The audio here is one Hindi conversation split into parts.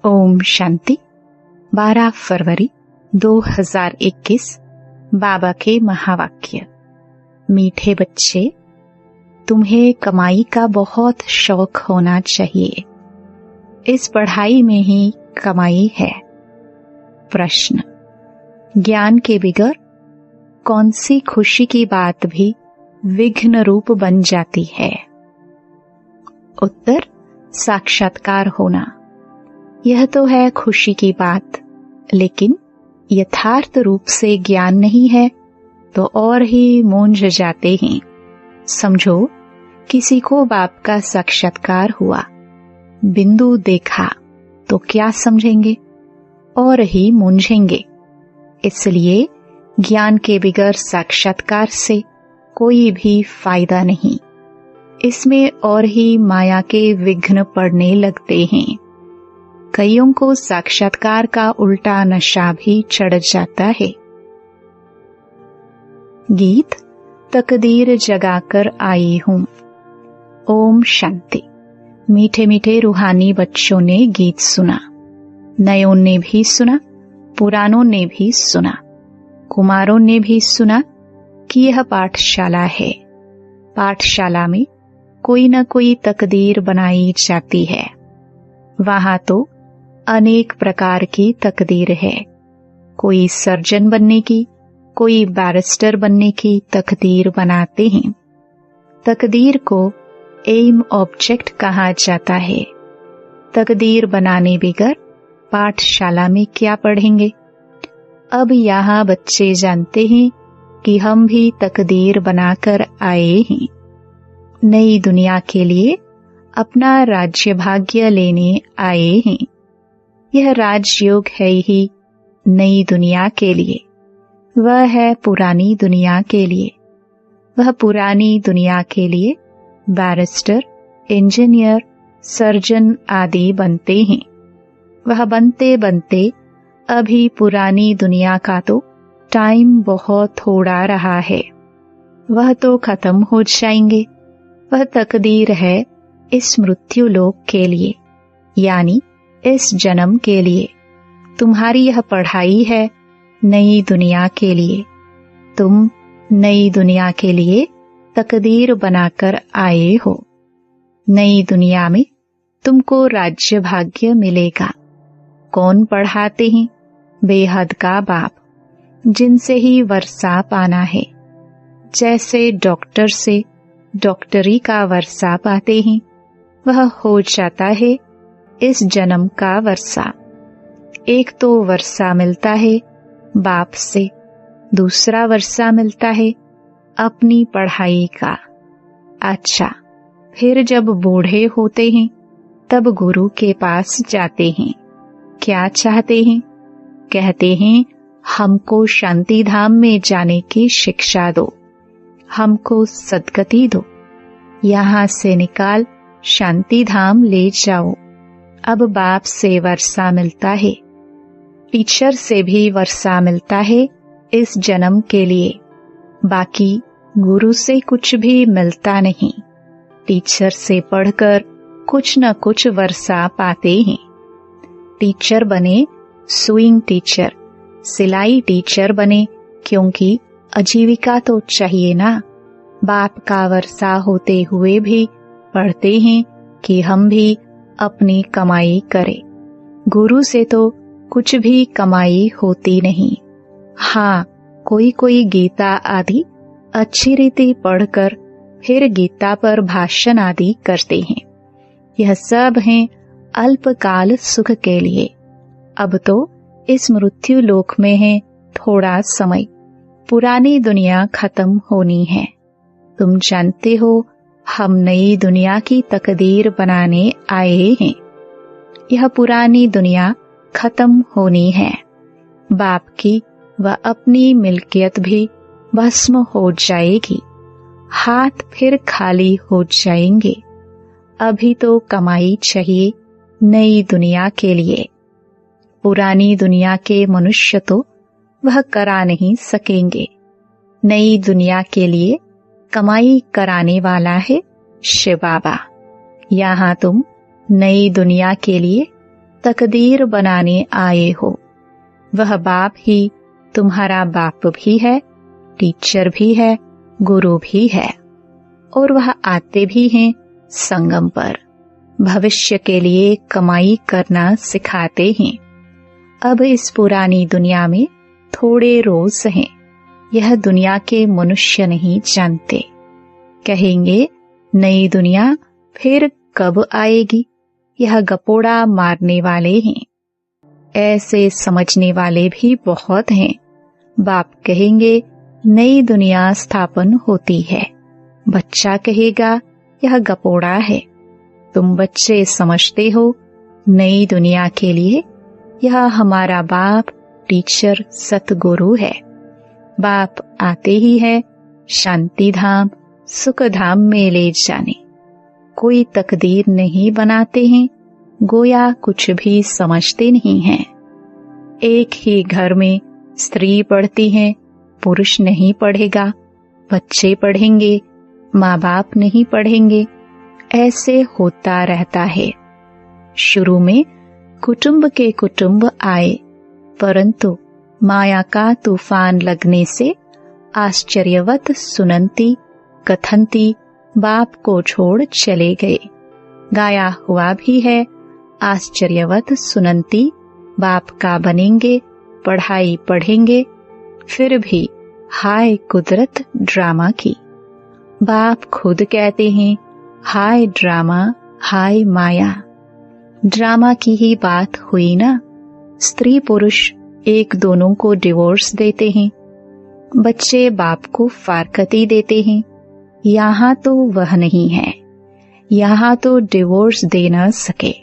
ओम शांति। 12 फरवरी 2021। बाबा के महावाक्य। मीठे बच्चे, तुम्हें कमाई का बहुत शौक होना चाहिए। इस पढ़ाई में ही कमाई है। प्रश्न, ज्ञान के बिगर कौन सी खुशी की बात भी विघ्न रूप बन जाती है? उत्तर, साक्षात्कार होना। यह तो है खुशी की बात, लेकिन यथार्थ रूप से ज्ञान नहीं है तो और ही मूंझ जाते हैं। समझो, किसी को बाप का साक्षात्कार हुआ, बिंदु देखा तो क्या समझेंगे? और ही मूंझेंगे। इसलिए ज्ञान के बिगर साक्षात्कार से कोई भी फायदा नहीं। इसमें और ही माया के विघ्न पड़ने लगते हैं। कईयों को साक्षात्कार का उल्टा नशा भी चढ़ जाता है। गीत तकदीर जगाकर आई हूँ। ओम शांति। मीठे मीठे रूहानी बच्चों ने गीत सुना। नयों ने भी सुना, पुरानों ने भी सुना, कुमारों ने भी सुना कि यह पाठशाला है। पाठशाला में कोई न कोई तकदीर बनाई जाती है। वहां तो अनेक प्रकार की तकदीर है। कोई सर्जन बनने की, कोई बैरिस्टर बनने की तकदीर बनाते हैं। तकदीर को एम ऑब्जेक्ट कहा जाता है। तकदीर बनाने बिगर पाठशाला में क्या पढ़ेंगे? अब यहाँ बच्चे जानते हैं कि हम भी तकदीर बनाकर आए हैं। नई दुनिया के लिए अपना राज्य भाग्य लेने आए हैं। यह राजयोग है ही नई दुनिया के लिए, वह है पुरानी दुनिया के लिए। वह पुरानी दुनिया के लिए बैरिस्टर, इंजीनियर, सर्जन आदि बनते हैं। वह बनते बनते अभी पुरानी दुनिया का तो टाइम बहुत थोड़ा रहा है। वह तो खत्म हो जाएंगे। वह तकदीर है इस मृत्यु लोक के लिए, यानी इस जन्म के लिए। तुम्हारी यह पढ़ाई है नई दुनिया के लिए। तुम नई दुनिया के लिए तकदीर बनाकर आए हो। नई दुनिया में तुमको राज्य भाग्य मिलेगा। कौन पढ़ाते हैं? बेहद का बाप, जिनसे ही वर्षा पाना है। जैसे डॉक्टर से डॉक्टरी का वर्षा पाते हैं, वह हो जाता है इस जन्म का वर्षा। एक तो वर्षा मिलता है बाप से, दूसरा वर्षा मिलता है अपनी पढ़ाई का। अच्छा, फिर जब बूढ़े होते हैं तब गुरु के पास जाते हैं। क्या चाहते हैं? कहते हैं, हमको शांति धाम में जाने की शिक्षा दो, हमको सद्गति दो, यहाँ से निकाल शांति धाम ले जाओ। अब बाप से वर्षा मिलता है, टीचर से भी वर्षा मिलता है इस जन्म के लिए। बाकी गुरु से कुछ भी मिलता नहीं। टीचर से पढ़कर कुछ न कुछ वर्षा पाते हैं। टीचर बने, स्विंग टीचर, सिलाई टीचर बने, क्योंकि आजीविका तो चाहिए ना। बाप का वर्षा होते हुए भी पढ़ते हैं कि हम भी अपनी कमाई करें। गुरु से तो कुछ भी कमाई होती नहीं। हाँ, कोई कोई गीता आदि अच्छी रीति पढ़कर फिर गीता पर भाषण आदि करते हैं। यह सब है अल्पकाल सुख के लिए। अब तो इस मृत्यु लोक में है थोड़ा समय। पुरानी दुनिया खत्म होनी है। तुम जानते हो, हम नई दुनिया की तकदीर बनाने आए हैं। यह पुरानी दुनिया खत्म होनी है। बाप की व अपनी मिल्कियत भी भस्म हो जाएगी। हाथ फिर खाली हो जाएंगे। अभी तो कमाई चाहिए नई दुनिया के लिए। पुरानी दुनिया के मनुष्य तो वह करा नहीं सकेंगे। नई दुनिया के लिए कमाई कराने वाला है शिव बाबा। यहाँ तुम नई दुनिया के लिए तकदीर बनाने आए हो। वह बाप ही तुम्हारा बाप भी है, टीचर भी है, गुरु भी है, और वह आते भी हैं संगम पर। भविष्य के लिए कमाई करना सिखाते हैं। अब इस पुरानी दुनिया में थोड़े रोज हैं। यह दुनिया के मनुष्य नहीं जानते। कहेंगे नई दुनिया फिर कब आएगी? यह गपोड़ा मारने वाले हैं। ऐसे समझने वाले भी बहुत हैं। बाप कहेंगे नई दुनिया स्थापन होती है। बच्चा कहेगा यह गपोड़ा है। तुम बच्चे समझते हो नई दुनिया के लिए यह हमारा बाप टीचर सतगुरु है। बाप आते ही है शांति धाम सुख धाम में ले जाने। कोई तकदीर नहीं बनाते हैं, गोया कुछ भी समझते नहीं हैं। एक ही घर में स्त्री पढ़ती है, पुरुष नहीं पढ़ेगा। बच्चे पढ़ेंगे, माँ बाप नहीं पढ़ेंगे। ऐसे होता रहता है। शुरू में कुटुंब के कुटुंब आए, परंतु माया का तूफान लगने से आश्चर्यवत सुनंती कथनती बाप को छोड़ चले गए। गाया हुआ भी है आश्चर्यवत सुनंती बाप का बनेंगे, पढ़ाई पढ़ेंगे। फिर भी हाय कुदरत ड्रामा की। बाप खुद कहते हैं हाय ड्रामा, हाय माया। ड्रामा की ही बात हुई ना। स्त्री पुरुष एक दोनों को डिवोर्स देते हैं। बच्चे बाप को फारकती देते हैं। यहाँ तो वह नहीं है। यहाँ तो डिवोर्स दे न सके।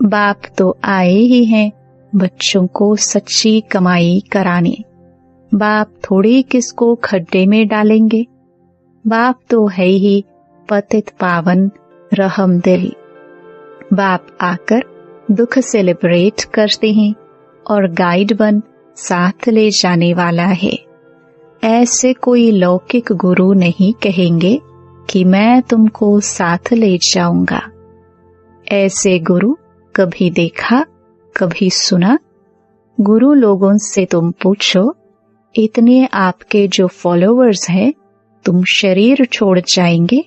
बाप तो आए ही हैं बच्चों को सच्ची कमाई कराने। बाप थोड़ी किसको खड्डे में डालेंगे। बाप तो है ही पतित पावन रहम दिल। बाप आकर दुख सेलिब्रेट करते हैं और गाइड बन साथ ले जाने वाला है। ऐसे कोई लौकिक गुरु नहीं कहेंगे कि मैं तुमको साथ ले जाऊंगा। ऐसे गुरु कभी देखा, कभी सुना? गुरु लोगों से तुम पूछो, इतने आपके जो फॉलोअर्स हैं, तुम शरीर छोड़ जाएंगे,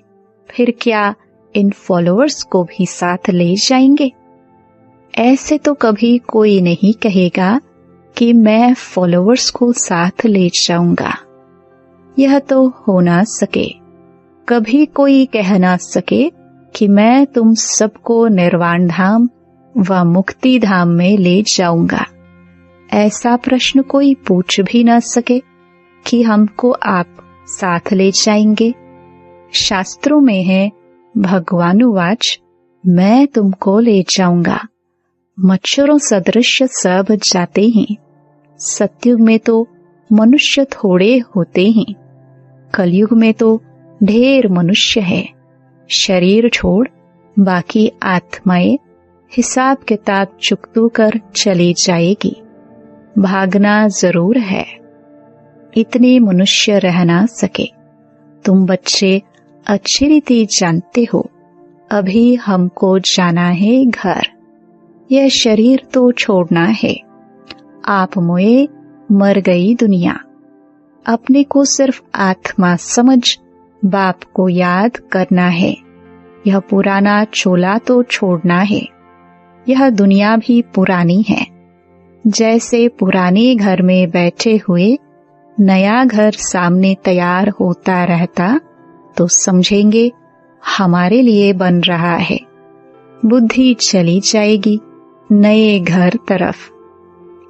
फिर क्या इन फॉलोअर्स को भी साथ ले जाएंगे? ऐसे तो कभी कोई नहीं कहेगा कि मैं फॉलोअर्स को साथ ले जाऊंगा। यह तो हो ना सके। कभी कोई कह ना सके कि मैं तुम सबको निर्वाण धाम व मुक्ति धाम में ले जाऊंगा। ऐसा प्रश्न कोई पूछ भी ना सके कि हमको आप साथ ले जाएंगे। शास्त्रों में है भगवानुवाच, मैं तुमको ले जाऊंगा। मच्छरों सदृश सब जाते हैं। सतयुग में तो मनुष्य थोड़े होते हैं। कलयुग में तो ढेर मनुष्य है। शरीर छोड़ बाकी आत्माएं हिसाब किताब चुकतू कर चली जाएगी। भागना जरूर है। इतने मनुष्य रह ना सके। तुम बच्चे अच्छी रीति जानते हो, अभी हमको जाना है घर। यह शरीर तो छोड़ना है। आप मोए मर गई दुनिया। अपने को सिर्फ आत्मा समझ बाप को याद करना है। यह पुराना चोला तो छोड़ना है। यह दुनिया भी पुरानी है। जैसे पुराने घर में बैठे हुए नया घर सामने तैयार होता रहता तो समझेंगे हमारे लिए बन रहा है। बुद्धि चली जाएगी नए घर तरफ।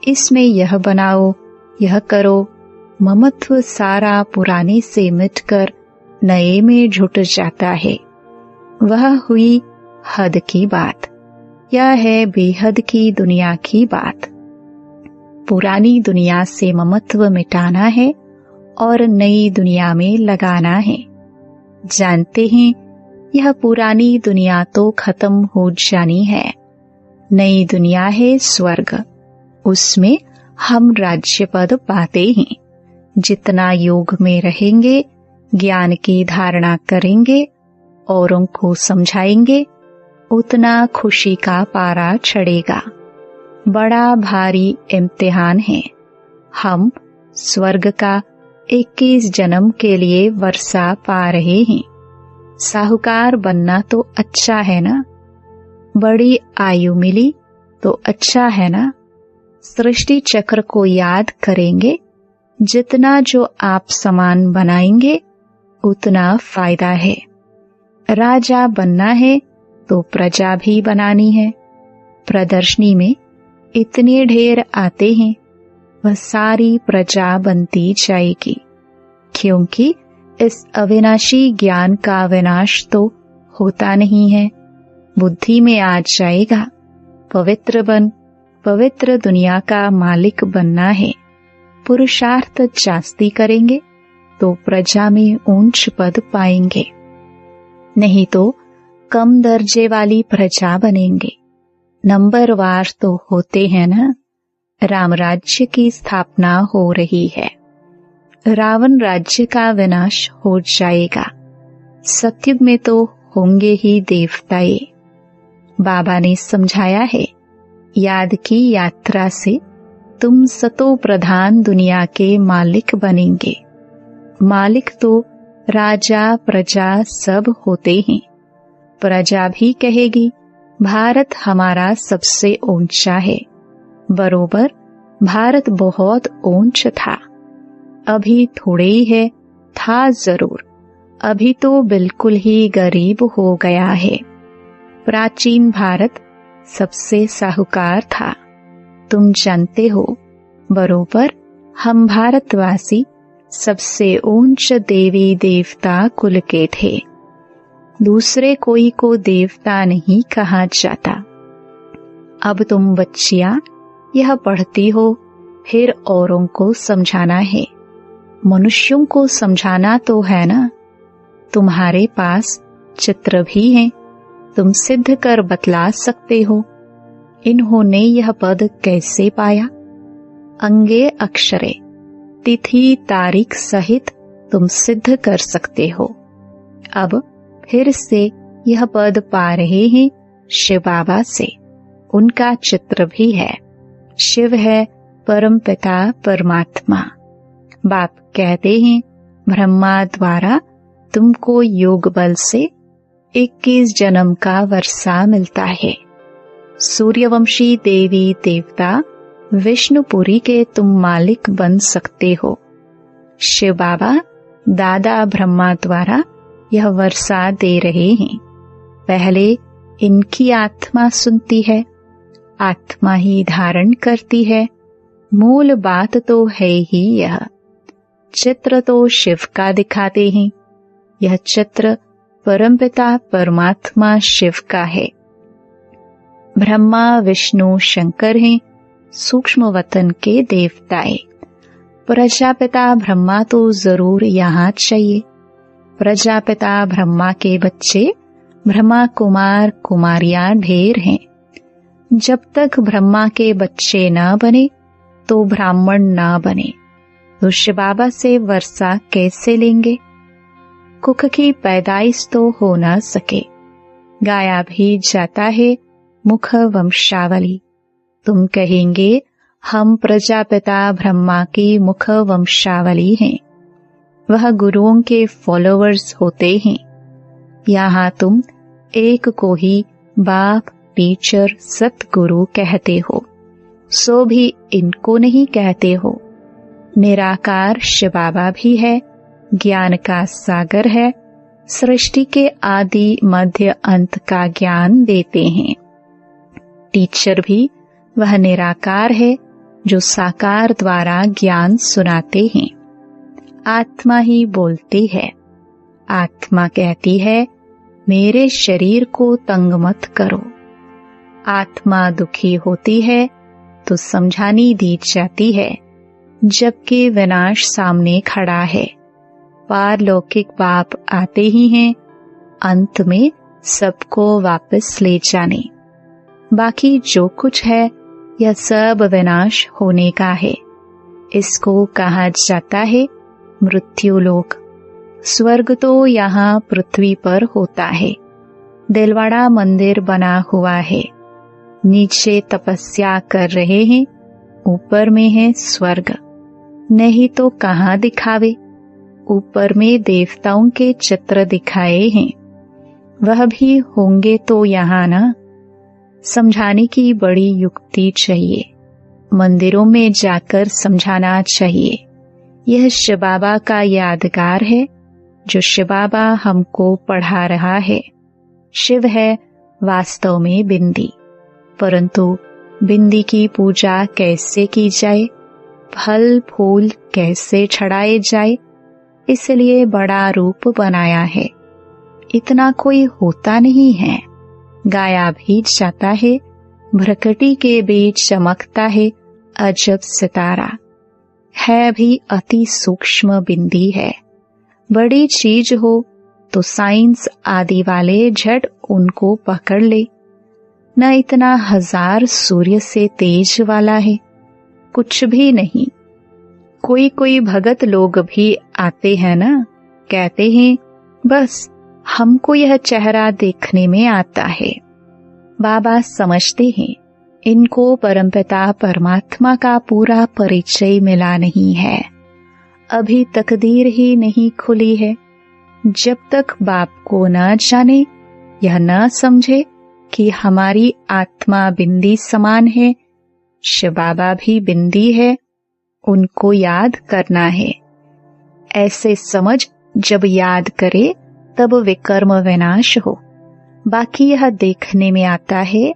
इसमें यह बनाओ, यह करो। ममत्व सारा पुराने से मिटकर नए में जुट जाता है। वह हुई हद की बात। यह है बेहद की दुनिया की बात। पुरानी दुनिया से ममत्व मिटाना है और नई दुनिया में लगाना है। जानते हैं यह पुरानी दुनिया तो खत्म हो जानी है। नई दुनिया है स्वर्ग। उसमें हम राज्य पद पाते हैं। जितना योग में रहेंगे, ज्ञान की धारणा करेंगे, औरों को समझाएंगे, उतना खुशी का पारा चढ़ेगा। बड़ा भारी इम्तिहान है। हम स्वर्ग का 21 जन्म के लिए वर्षा पा रहे हैं। साहूकार बनना तो अच्छा है ना, बड़ी आयु मिली तो अच्छा है ना। सृष्टि चक्र को याद करेंगे, जितना जो आप समान बनाएंगे उतना फायदा है। राजा बनना है तो प्रजा भी बनानी है। प्रदर्शनी में इतने ढेर आते हैं, वह सारी प्रजा बनती जाएगी, क्योंकि इस अविनाशी ज्ञान का विनाश तो होता नहीं है। बुद्धि में आ जाएगा, पवित्र बन, पवित्र दुनिया का मालिक बनना है। पुरुषार्थ जास्ती करेंगे तो प्रजा में ऊंच पद पाएंगे, नहीं तो कम दर्जे वाली प्रजा बनेंगे। नंबरवार तो होते हैं ना। राम राज्य की स्थापना हो रही है। रावण राज्य का विनाश हो जाएगा। सतयुग में तो होंगे ही देवताए। बाबा ने समझाया है, याद की यात्रा से तुम सतो प्रधान दुनिया के मालिक बनेंगे। मालिक तो राजा प्रजा सब होते हैं। प्रजा भी कहेगी भारत हमारा सबसे ऊंचा है। बरोबर भारत बहुत ऊंच था, अभी थोड़े ही है, था जरूर, अभी तो बिल्कुल ही गरीब हो गया है। प्राचीन भारत सबसे साहूकार था, तुम जानते हो। बरोबर हम भारतवासी सबसे ऊंच देवी देवता कुल के थे। दूसरे कोई को देवता नहीं कहा जाता। अब तुम बच्चियां यह पढ़ती हो, फिर औरों को समझाना है। मनुष्यों को समझाना तो है ना। तुम्हारे पास चित्र भी हैं, तुम सिद्ध कर बतला सकते हो। इन्होंने यह पद कैसे पाया? अंगे अक्षरे, तिथि तारीख सहित तुम सिद्ध कर सकते हो। अब फिर से यह पद पा रहे हैं शिव बाबा से। उनका चित्र भी है। शिव है परम पिता परमात्मा। बाप कहते हैं, ब्रह्मा द्वारा तुमको योग बल से 21 जन्म का वर्षा मिलता है। सूर्यवंशी देवी देवता विष्णुपुरी के तुम मालिक बन सकते हो। शिव बाबा दादा ब्रह्मा द्वारा यह वर्षा दे रहे हैं। पहले इनकी आत्मा सुनती है, आत्मा ही धारण करती है। मूल बात तो है ही यह। चित्र तो शिव का दिखाते हैं। यह चित्र परमपिता परमात्मा शिव का है। ब्रह्मा विष्णु शंकर हैं सूक्ष्म वतन के देवताएं। प्रजापिता ब्रह्मा तो जरूर यहाँ चाहिए। प्रजापिता ब्रह्मा के बच्चे ब्रह्मा कुमार कुमारियां ढेर हैं। जब तक ब्रह्मा के बच्चे न बने तो ब्राह्मण न बने, तो शिव बाबा से वर्षा कैसे लेंगे? कुख की पैदाइश तो हो न सके। गाया भी जाता है मुख वंशावली। तुम कहेंगे हम प्रजापिता ब्रह्मा की मुख वंशावली हैं। वह गुरुओं के फॉलोअर्स होते हैं। यहाँ तुम एक को ही बाप टीचर सतगुरु कहते हो, सो भी इनको नहीं कहते हो। निराकार शिव बाबा भी है, ज्ञान का सागर है, सृष्टि के आदि मध्य अंत का ज्ञान देते हैं। टीचर भी वह निराकार है जो साकार द्वारा ज्ञान सुनाते हैं। आत्मा ही बोलती है। आत्मा कहती है मेरे शरीर को तंग मत करो। आत्मा दुखी होती है तो समझानी दी जाती है, जबकि विनाश सामने खड़ा है। पारलौकिक बाप आते ही हैं अंत में सबको वापस ले जाने। बाकी जो कुछ है यह सब विनाश होने का है। इसको कहा जाता है मृत्युलोक। स्वर्ग तो यहाँ पृथ्वी पर होता है। दिलवाड़ा मंदिर बना हुआ है। नीचे तपस्या कर रहे हैं, ऊपर में है स्वर्ग। नहीं तो कहाँ दिखावे, ऊपर में देवताओं के चित्र दिखाए हैं, वह भी होंगे तो यहाँ ना। समझाने की बड़ी युक्ति चाहिए, मंदिरों में जाकर समझाना चाहिए। यह शिव बाबा का यादगार है जो शिव बाबा हमको पढ़ा रहा है। शिव है वास्तव में बिंदी, परंतु बिंदी की पूजा कैसे की जाए, फल फूल कैसे चढ़ाए जाए, इसलिए बड़ा रूप बनाया है। इतना कोई होता नहीं है, गाया भी जाता है। भ्रकटी के बीच चमकता है अजब सितारा, है भी अति सूक्ष्म बिंदी है। बड़ी चीज हो तो साइंस आदि वाले झट उनको पकड़ ले। न इतना 1000 सूर्य से तेज वाला है, कुछ भी नहीं। कोई कोई भगत लोग भी आते हैं ना, कहते हैं बस हमको यह चेहरा देखने में आता है। बाबा समझते हैं इनको परमपिता परमात्मा का पूरा परिचय मिला नहीं है, अभी तकदीर ही नहीं खुली है। जब तक बाप को न जाने, यह न समझे कि हमारी आत्मा बिंदी समान है, शिव बाबा भी बिंदी है, उनको याद करना है। ऐसे समझ जब याद करे तब विकर्म विनाश हो। बाकी यह देखने में आता है,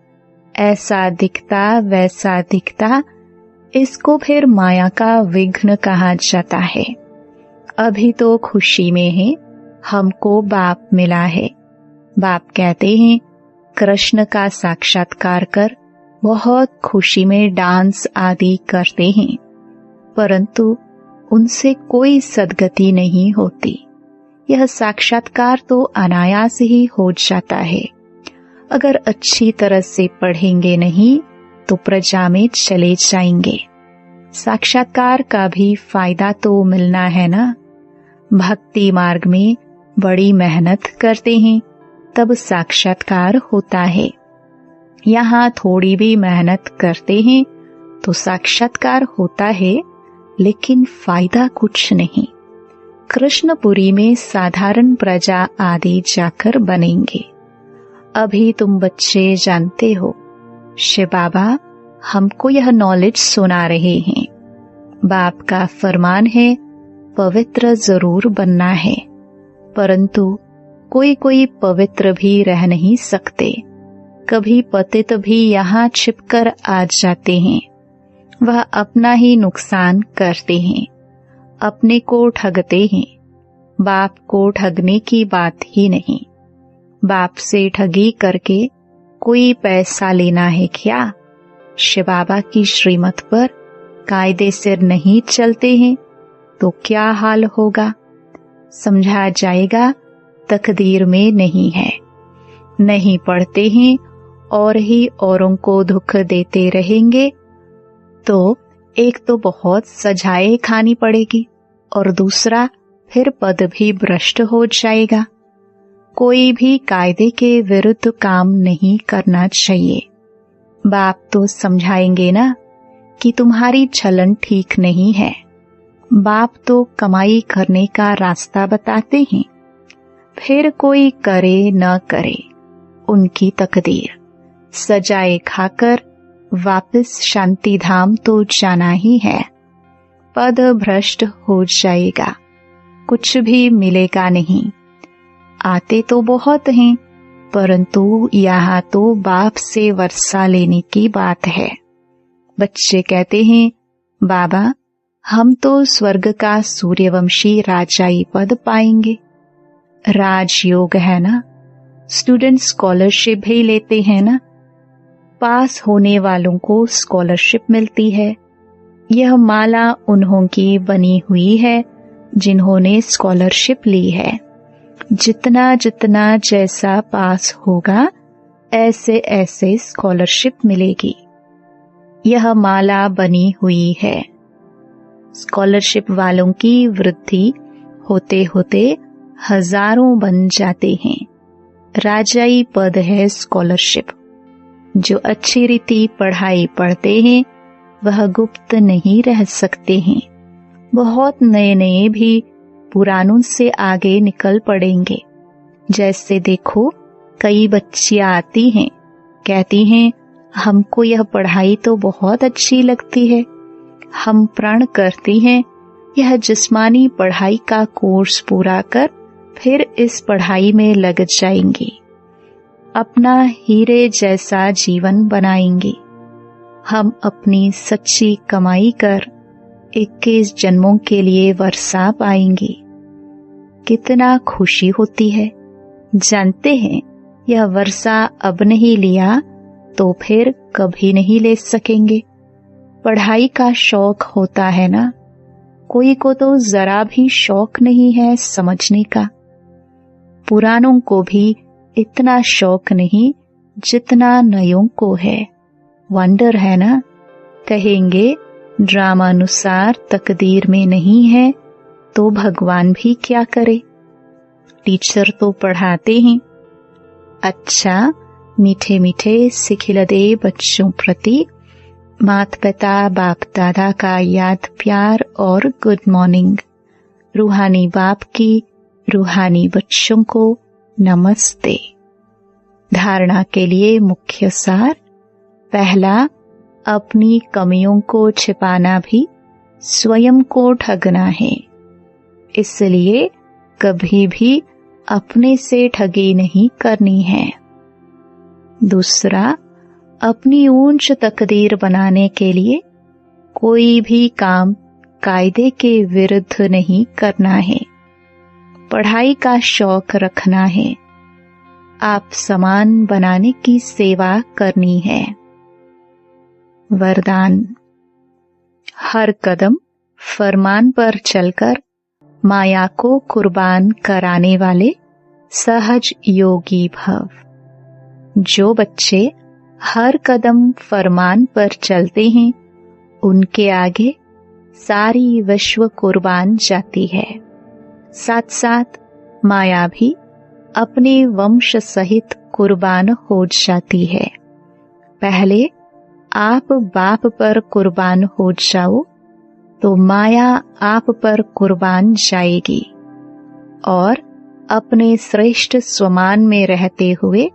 ऐसा दिखता वैसा दिखता, इसको फिर माया का विघ्न कहा जाता है। अभी तो खुशी में है, हमको बाप मिला है। बाप कहते हैं कृष्ण का साक्षात्कार कर बहुत खुशी में डांस आदि करते हैं, परंतु उनसे कोई सद्गति नहीं होती। यह साक्षात्कार तो अनायास ही हो जाता है। अगर अच्छी तरह से पढ़ेंगे नहीं तो प्रजा में चले जाएंगे। साक्षात्कार का भी फायदा तो मिलना है ना। भक्ति मार्ग में बड़ी मेहनत करते हैं तब साक्षात्कार होता है। यहाँ थोड़ी भी मेहनत करते हैं तो साक्षात्कार होता है, लेकिन फायदा कुछ नहीं। कृष्णपुरी में साधारण प्रजा आदि जाकर बनेंगे। अभी तुम बच्चे जानते हो, शिव बाबा हमको यह नॉलेज सुना रहे हैं। बाप का फरमान है पवित्र जरूर बनना है, परंतु कोई कोई पवित्र भी रह नहीं सकते। कभी पतित भी यहाँ छिपकर आ जाते हैं। वह अपना ही नुकसान करते हैं, अपने को ठगते हैं। बाप को ठगने की बात ही नहीं। बाप से ठगी करके कोई पैसा लेना है क्या? शिव बाबा की श्रीमत पर कायदे से नहीं चलते हैं तो क्या हाल होगा? समझा जाएगा तकदीर में नहीं है। नहीं पढ़ते हैं और ही औरों को दुख देते रहेंगे तो एक तो बहुत सजाएं खानी पड़ेगी और दूसरा फिर पद भी भ्रष्ट हो जाएगा। कोई भी कायदे के विरुद्ध काम नहीं करना चाहिए। बाप तो समझाएंगे ना कि तुम्हारी चलन ठीक नहीं है। बाप तो कमाई करने का रास्ता बताते हैं, फिर कोई करे न करे उनकी तकदीर। सजाए खाकर वापस शांति धाम तो जाना ही है। पद भ्रष्ट हो जाएगा, कुछ भी मिलेगा नहीं। आते तो बहुत हैं, परंतु यहाँ तो बाप से वर्षा लेने की बात है। बच्चे कहते हैं बाबा हम तो स्वर्ग का सूर्यवंशी राजाई पद पाएंगे। राजयोग है ना, स्टूडेंट स्कॉलरशिप भी लेते हैं ना, पास होने वालों को स्कॉलरशिप मिलती है। यह माला उन्हों की बनी हुई है जिन्होंने स्कॉलरशिप ली है। जितना जितना जैसा पास होगा ऐसे ऐसे स्कॉलरशिप मिलेगी। यह माला बनी हुई है। स्कॉलरशिप वालों की वृद्धि होते होते हजारों बन जाते हैं। राजाई पद है स्कॉलरशिप। जो अच्छी रीति पढ़ाई पढ़ते हैं वह गुप्त नहीं रह सकते हैं। बहुत नए नए भी पुरानों से आगे निकल पड़ेंगे। जैसे देखो, कई बच्चियां आती हैं, कहती हैं हमको यह पढ़ाई तो बहुत अच्छी लगती है, हम प्रण करती हैं यह जिस्मानी पढ़ाई का कोर्स पूरा कर फिर इस पढ़ाई में लग जाएंगी, अपना हीरे जैसा जीवन बनाएंगी। हम अपनी सच्ची कमाई कर 21 जन्मों के लिए वर्षा पाएंगी। कितना खुशी होती है। जानते हैं यह वर्षा अब नहीं लिया तो फिर कभी नहीं ले सकेंगे। पढ़ाई का शौक होता है ना, कोई को तो जरा भी शौक नहीं है समझने का। पुरानों को भी इतना शौक नहीं जितना नयों को है। वंडर है ना। कहेंगे ड्रामानुसार तकदीर में नहीं है तो भगवान भी क्या करे। टीचर तो पढ़ाते हैं। अच्छा, मीठे मीठे सिखिलदे बच्चों प्रति माता पिता बाप दादा का याद प्यार और गुड मॉर्निंग। रूहानी बाप की रूहानी बच्चों को नमस्ते। धारणा के लिए मुख्य सार। पहला, अपनी कमियों को छिपाना भी स्वयं को ठगना है, इसलिए कभी भी अपने से ठगी नहीं करनी है। दूसरा, अपनी ऊंच तकदीर बनाने के लिए कोई भी काम कायदे के विरुद्ध नहीं करना है। पढ़ाई का शौक रखना है। आप समान बनाने की सेवा करनी है। वरदान। हर कदम फरमान पर चलकर माया को कुर्बान कराने वाले सहज योगी भव। जो बच्चे हर कदम फरमान पर चलते हैं उनके आगे सारी विश्व कुर्बान जाती है। साथ साथ माया भी अपने वंश सहित कुर्बान हो जाती है। पहले आप बाप पर कुर्बान हो जाओ तो माया आप पर कुर्बान जाएगी, और अपने श्रेष्ठ स्वमान में रहते हुए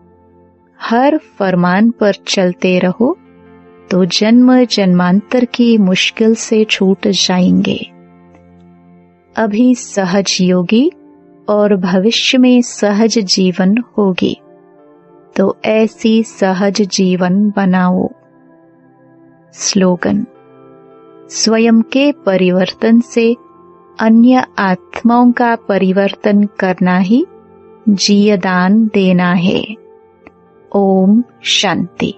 हर फरमान पर चलते रहो तो जन्म जन्मांतर की मुश्किल से छूट जाएंगे। अभी सहज योगी और भविष्य में सहज जीवन होगी, तो ऐसी सहज जीवन बनाओ। स्लोगन। स्वयं के परिवर्तन से अन्य आत्माओं का परिवर्तन करना ही जीवदान देना है। ओम शांति।